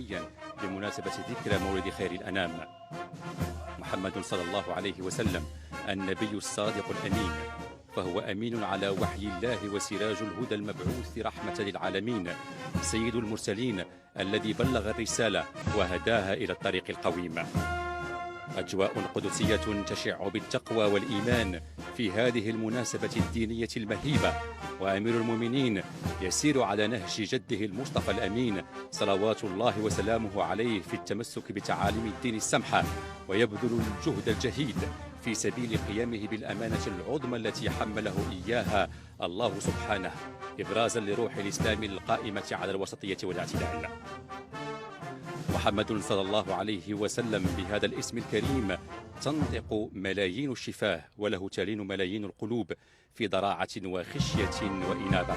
إسلاميا بمناسبة ذكرى مولد خير الأنام محمد صلى الله عليه وسلم، النبي الصادق الأمين، فهو أمين على وحي الله وسراج الهدى المبعوث رحمة للعالمين، سيد المرسلين الذي بلغ الرسالة وهداها إلى الطريق القويم. أجواء قدسية تشع بالتقوى والإيمان في هذه المناسبة الدينية المهيبة، وأمير المؤمنين يسير على نهج جده المصطفى الأمين صلوات الله وسلامه عليه في التمسك بتعاليم الدين السمحة، ويبذل الجهد الجهيد في سبيل قيامه بالأمانة العظمى التي حمله إياها الله سبحانه، إبرازا لروح الإسلام القائمة على الوسطية والاعتدال. محمد صلى الله عليه وسلم بهذا الاسم الكريم تنطق ملايين الشفاه، وله تلين ملايين القلوب في ضراعة وخشية وإنابة.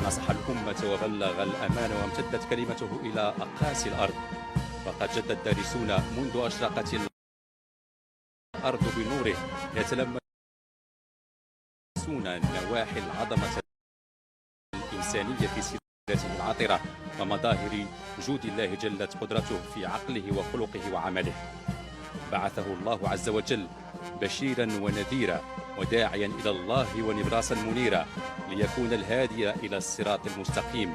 نصح الأمة وبلغ الأمان وامتدت كلمته إلى أقاصي الأرض، وقد جد الدارسون منذ أشرقت الأرض بنوره يتلمسون نواحي العظمة الإنسانية في سيرته العاطرة ومظاهر جود الله جلت قدرته في عقله وخلقه وعمله. بعثه الله عز وجل بشيرا ونذيرا وداعيا إلى الله ونبراسا منيرا ليكون الهادي إلى الصراط المستقيم.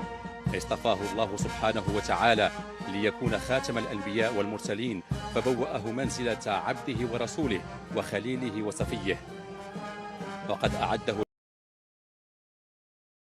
اصطفاه الله سبحانه وتعالى ليكون خاتم الأنبياء والمرسلين، فبوأه منزلة عبده ورسوله وخليله وصفيه، وقد أعده